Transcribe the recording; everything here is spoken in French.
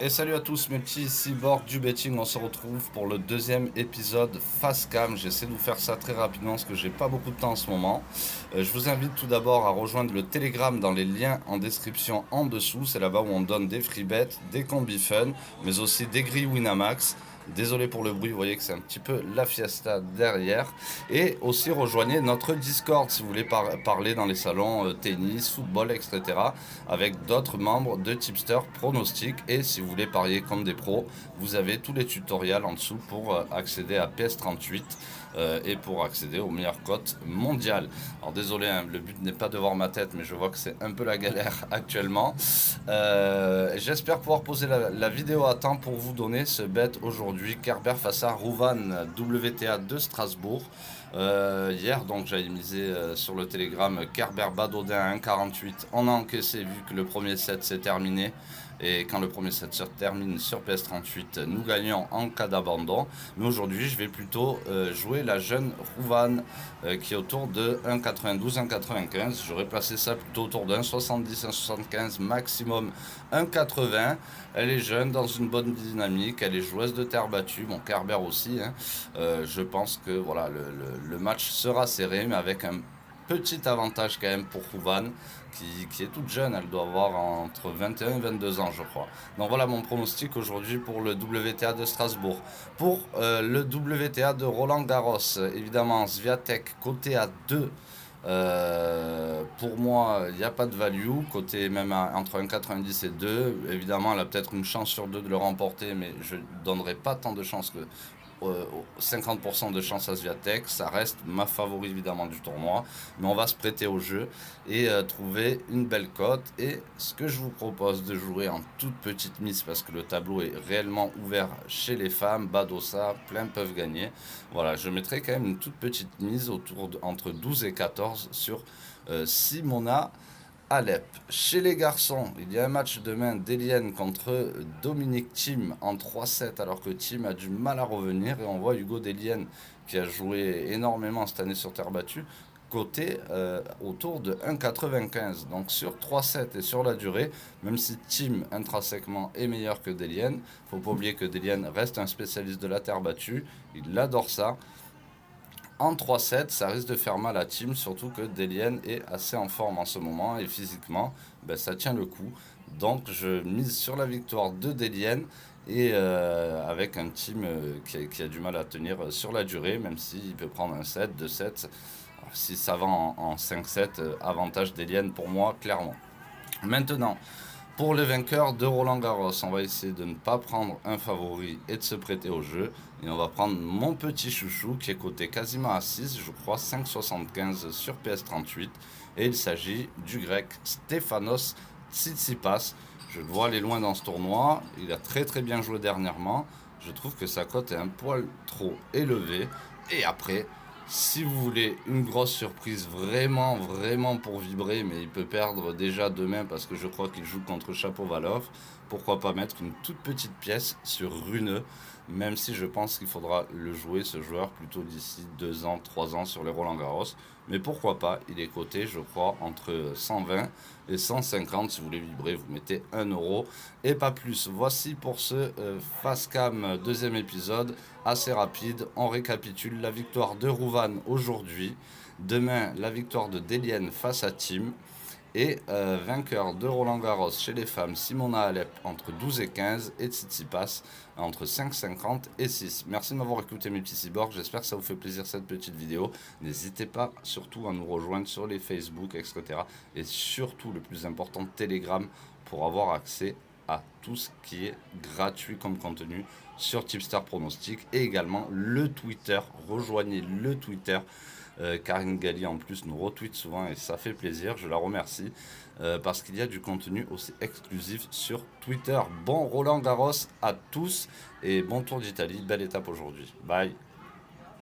Et salut à tous mes petits cyborgs du betting, on se retrouve pour le deuxième épisode face cam. J'essaie de vous faire ça très rapidement parce que j'ai pas beaucoup de temps en ce moment. Je vous invite tout d'abord à rejoindre le Telegram dans les liens en description en dessous. C'est là-bas où on donne des free bets, des combis fun, mais aussi des grilles Winamax. Désolé pour le bruit, vous voyez que c'est un petit peu la fiesta derrière. Et aussi rejoignez notre Discord si vous voulez parler dans les salons tennis, football, etc. avec d'autres membres de Tipster Pronostic. Et si vous voulez parier comme des pros, vous avez tous les tutoriels en dessous pour accéder à PS38 et pour accéder aux meilleures cotes mondiales. Alors désolé, hein, le but n'est pas de voir ma tête, mais je vois que c'est un peu la galère actuellement. J'espère pouvoir poser la vidéo à temps pour vous donner ce bet aujourd'hui. Kerber face à Rouvan, WTA de Strasbourg. Hier, donc j'avais misé sur le Telegram Kerber Badodin à 1,48. On a encaissé vu que le premier set s'est terminé. Et quand le premier set se termine sur PS38, nous gagnons en cas d'abandon. Mais aujourd'hui, je vais plutôt jouer la jeune Rouvan qui est autour de 1,92, 1,95. J'aurais placé ça plutôt autour de 1,70, 1,75, maximum 1,80. Elle est jeune, dans une bonne dynamique, elle est joueuse de terre battue, bon Kerber aussi. Hein. Je pense que voilà, le match sera serré, mais avec un petit avantage quand même pour Rouvan, qui est toute jeune, elle doit avoir entre 21 et 22 ans je crois. Donc voilà mon pronostic aujourd'hui pour le WTA de Strasbourg. Pour le WTA de Roland Garros, évidemment Swiatek côté à 2. Pour moi, il n'y a pas de value, côté même entre 1,90 et 2. Évidemment, elle a peut-être une chance sur 2 de le remporter, mais je ne donnerai pas tant de chances que 50% de chance à Swiatek. Ça reste ma favori évidemment du tournoi, mais on va se prêter au jeu et trouver une belle cote. Et ce que je vous propose de jouer en toute petite mise, parce que le tableau est réellement ouvert chez les femmes, Badosa, plein peuvent gagner. Voilà, je mettrai quand même une toute petite mise entre 12 et 14 sur Simona Alep. Chez les garçons, il y a un match demain d'Eliane contre Dominique Thiem en 3-7 alors que Thiem a du mal à revenir et on voit Hugo Delienne qui a joué énormément cette année sur terre battue côté autour de 1,95. Donc sur 3-7 et sur la durée, même si Thiem intrinsèquement est meilleur que Delienne, faut pas oublier que Delienne reste un spécialiste de la terre battue, il adore ça. En 3-7, ça risque de faire mal à Thiem, surtout que Delienne est assez en forme en ce moment et physiquement, ben, ça tient le coup. Donc je mise sur la victoire de Delienne et avec un Thiem qui a du mal à tenir sur la durée, même s'il peut prendre un 7, 2 7. Si ça va en 5-7, avantage Delienne pour moi, clairement. Maintenant, pour le vainqueur de Roland Garros, on va essayer de ne pas prendre un favori et de se prêter au jeu. Et on va prendre mon petit chouchou qui est coté quasiment à 6, je crois 5,75 sur PS38. Et il s'agit du grec Stefanos Tsitsipas. Je le vois aller loin dans ce tournoi. Il a très très bien joué dernièrement. Je trouve que sa cote est un poil trop élevée. Et après, si vous voulez une grosse surprise, vraiment, vraiment pour vibrer, mais il peut perdre déjà demain parce que je crois qu'il joue contre Chapovalov, pourquoi pas mettre une toute petite pièce sur Runeux, même si je pense qu'il faudra le jouer, ce joueur, plutôt d'ici 2 ans, 3 ans sur les Roland Garros. Mais pourquoi pas, il est coté, je crois, entre 120 et 150. Si vous voulez vibrer, vous mettez 1 euro et pas plus. Voici pour ce Fast Cam deuxième épisode, assez rapide. On récapitule la victoire de Rouvan aujourd'hui. Demain, la victoire de Delienne face à Thiem. Et vainqueur de Roland Garros chez les femmes, Simona Alep entre 12 et 15 et Tsitsipas entre 5,50 et 6. Merci de m'avoir écouté mes petits cyborgs, j'espère que ça vous fait plaisir cette petite vidéo. N'hésitez pas surtout à nous rejoindre sur les Facebook, etc. Et surtout, le plus important, Telegram pour avoir accès à tout ce qui est gratuit comme contenu sur Tipster Pronostic et également le Twitter. Rejoignez le Twitter. Karine Galli en plus nous retweet souvent et ça fait plaisir, je la remercie parce qu'il y a du contenu aussi exclusif sur Twitter. Bon Roland Garros à tous et bon Tour d'Italie, belle étape aujourd'hui. Bye.